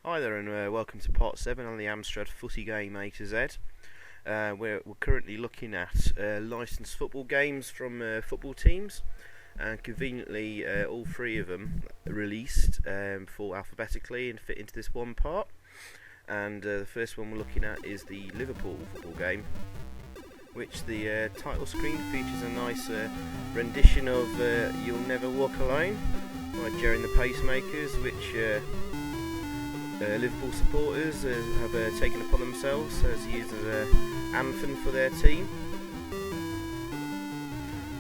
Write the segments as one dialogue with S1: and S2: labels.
S1: Hi there and welcome to part 7 on the Amstrad footy game A to Z. We're currently looking at licensed football games from football teams, and conveniently all three of them are released for alphabetically and fit into this one part. And the first one we're looking at is the Liverpool Football game, which the title screen features a nice rendition of You'll Never Walk Alone by Jerry and the Pacemakers, which Liverpool supporters have taken upon themselves as used as an anthem for their team.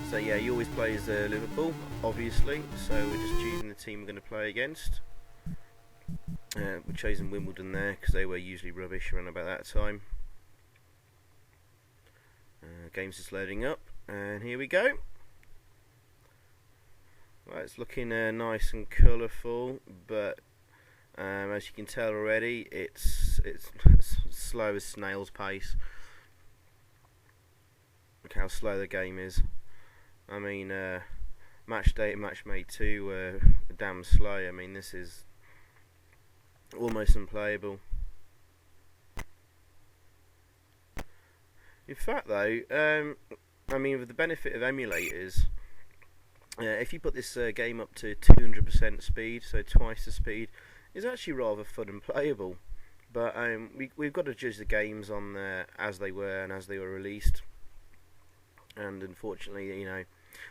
S1: So yeah, he always plays Liverpool, obviously, so we're just choosing the team we're going to play against. We're choosing Wimbledon there because they were usually rubbish around about that time. Game's just loading up, and here we go. Well, it's looking nice and colourful, but as you can tell already, it's slow as snail's pace. Look how slow the game is. I mean, match day and match made 2 were damn slow. I mean, this is almost unplayable. In fact, though, I mean, with the benefit of emulators, if you put this game up to 200% speed, so twice the speed, it's actually rather fun and playable. But we've got to judge the games on as they were and as they were released. And unfortunately, you know,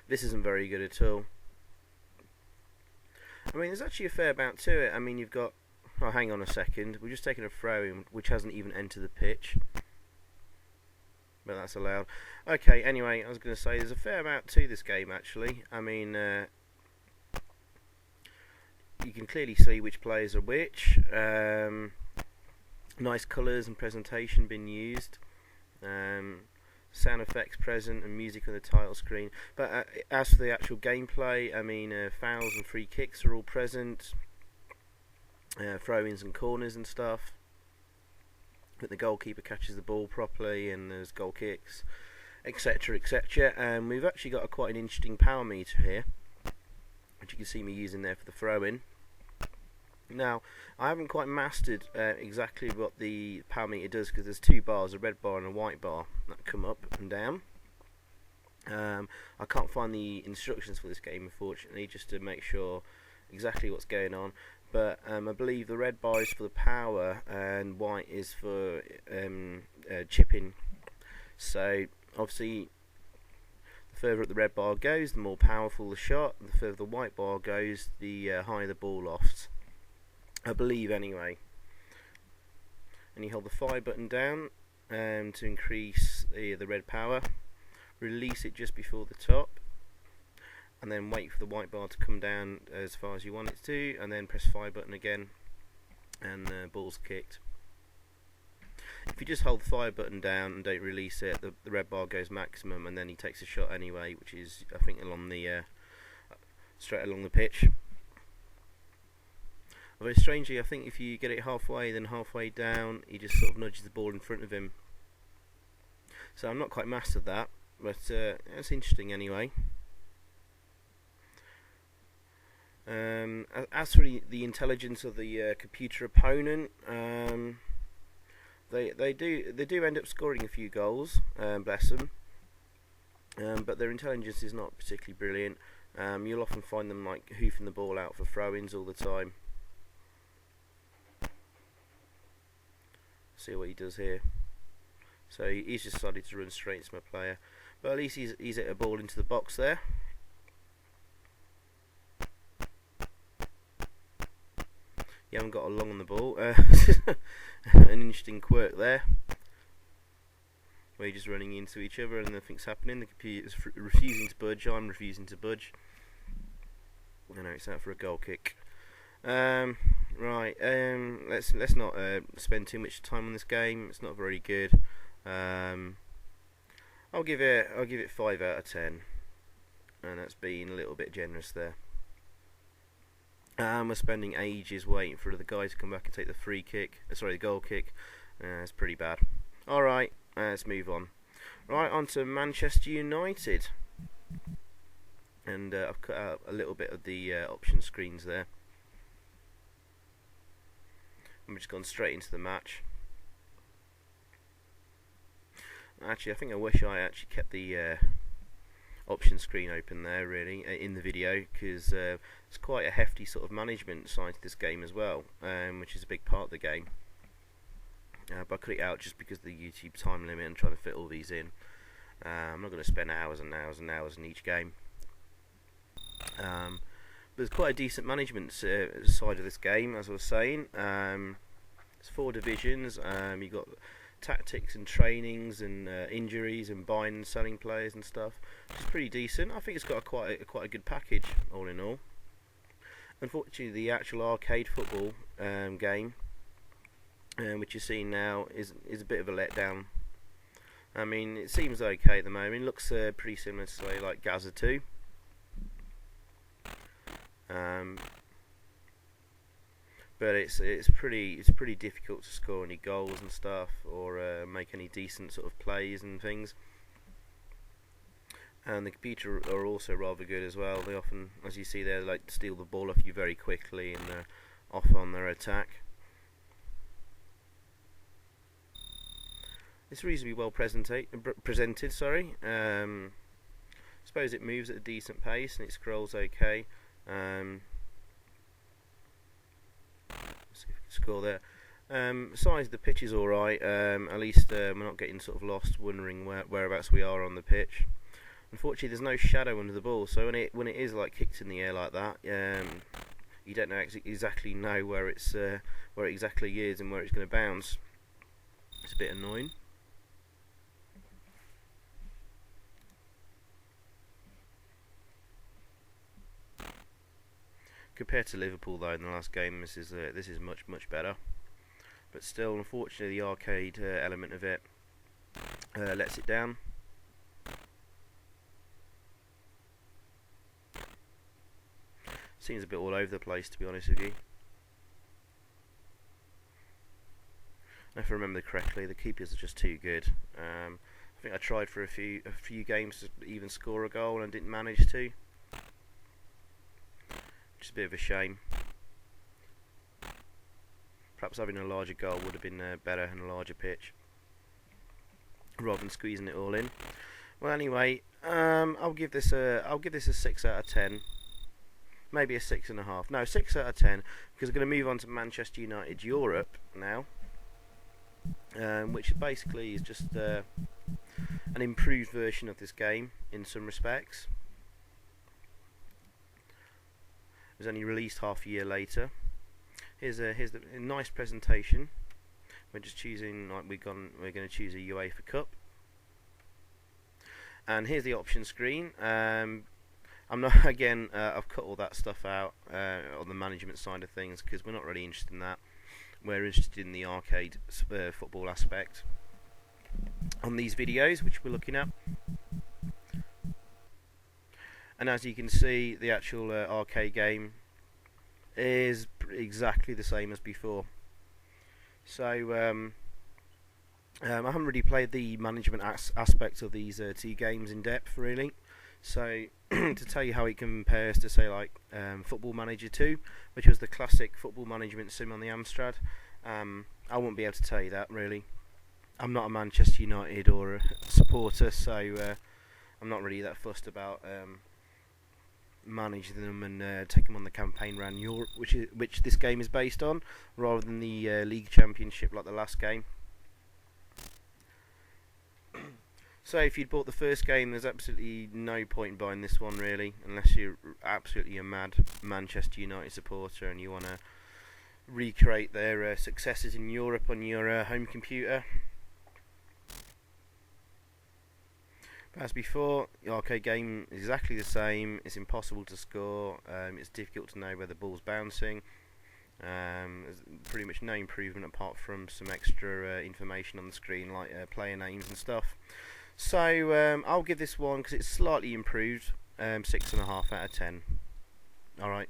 S1: this isn't very good at all. I mean, there's actually a fair amount to it. I mean, you've got... Oh, hang on a second. We're just taking a throw-in, which hasn't even entered the pitch. But that's allowed. Okay, anyway, I was going to say, there's a fair amount to this game, actually. I mean... you can clearly see which players are which. Nice colours and presentation being used. Sound effects present and music on the title screen. But as for the actual gameplay, I mean, fouls and free kicks are all present. Throw-ins and corners and stuff. But the goalkeeper catches the ball properly, and there's goal kicks, etc., etc. And we've actually got quite an interesting power meter here, which you can see me using there for the throw-in. Now, I haven't quite mastered exactly what the power meter does, because there's 2 bars, a red bar and a white bar, that come up and down. I can't find the instructions for this game, unfortunately, just to make sure exactly what's going on. But I believe the red bar is for the power and white is for chipping. So, obviously, the further up the red bar goes, the more powerful the shot. The further the white bar goes, the higher the ball lofts. I believe, anyway. And you hold the fire button down to increase the red power. Release it just before the top, and then wait for the white bar to come down as far as you want it to, and then press fire button again, and the ball's kicked. If you just hold the fire button down and don't release it, the red bar goes maximum, and then he takes a shot anyway, which is, I think, along the straight along the pitch. Although strangely, I think if you get it halfway, then halfway down, he just sort of nudges the ball in front of him. So I'm not quite mastered that, but it's interesting anyway. As for the intelligence of the computer opponent, they do end up scoring a few goals, bless them. But their intelligence is not particularly brilliant. You'll often find them like hoofing the ball out for throw-ins all the time. See what he does here. So he's just decided to run straight into my player, but at least he's hit a ball into the box there. You haven't got a long on the ball. An interesting quirk there, where you're just running into each other and nothing's happening. The computer's refusing to budge. I'm refusing to budge. I know it's out for a goal kick. Right. Let's not spend too much time on this game. It's not very good. I'll give it 5 out of 10, and that's being a little bit generous there. We're spending ages waiting for the guy to come back and take the goal kick. It's pretty bad. Alright, let's move on. Right, on to Manchester United. And I've cut out a little bit of the option screens there. I'm just gone straight into the match. Actually, I think I wish I actually kept the option screen open there, really, in the video, because it's quite a hefty sort of management side to this game as well, which is a big part of the game. But I cut it out just because of the YouTube time limit and trying to fit all these in. I'm not going to spend hours and hours and hours in each game. But there's quite a decent management side of this game, as I was saying. It's 4 divisions. You've got tactics and trainings and injuries and buying and selling players and stuff. It's pretty decent. I think it's got quite a good package, all in all. Unfortunately, the actual arcade football game, which you're seeing now, is a bit of a letdown. I mean, it seems okay at the moment. It looks pretty similar to, say, like Gaza 2. But it's pretty difficult to score any goals and stuff, or make any decent sort of plays and things. And the computer are also rather good as well. They often, as you see there, like steal the ball off you very quickly, and they're off on their attack. It's reasonably well presented. Sorry. I suppose it moves at a decent pace and it scrolls okay. Score there. Size of the pitch is alright. At least we're not getting sort of lost, wondering whereabouts we are on the pitch. Unfortunately, there's no shadow under the ball, so when it is like kicked in the air like that, you don't know exactly know where it exactly is and where it's going to bounce. It's a bit annoying. Compared to Liverpool, though, in the last game, this is much better. But still, unfortunately, the arcade element of it lets it down. Seems a bit all over the place, to be honest with you. If I remember correctly, the keepers are just too good. I think I tried for a few games to even score a goal and didn't manage to. Which is a bit of a shame. Perhaps having a larger goal would have been better and a larger pitch, rather than squeezing it all in. Well, anyway, I'll give this a 6 out of 10. Maybe a 6.5. No, 6 out of 10, because I'm going to move on to Manchester United Europe now, which basically is just an improved version of this game in some respects. It was only released half a year later. Here's the nice presentation. We're just choosing, like we're going to choose a UEFA Cup, and here's the option screen. I'm not again. I've cut all that stuff out on the management side of things because we're not really interested in that. We're interested in the arcade football aspect on these videos, which we're looking at. And as you can see, the actual arcade game is exactly the same as before. So I haven't really played the management aspect of these 2 games in depth, really. So to tell you how it compares to, say, like Football Manager 2, which was the classic football management sim on the Amstrad, I won't be able to tell you that, really. I'm not a Manchester United or a supporter, so I'm not really that fussed about managing them and take them on the campaign around Europe, which this game is based on, rather than the League Championship like the last game. So if you'd bought the first game, there's absolutely no point in buying this one, really, unless you're absolutely a mad Manchester United supporter and you want to recreate their successes in Europe on your home computer. But as before, the arcade game is exactly the same. It's impossible to score. It's difficult to know where the ball's bouncing. There's pretty much no improvement apart from some extra information on the screen, like player names and stuff. So I'll give this one, because it's slightly improved, 6.5 out of 10. Alright.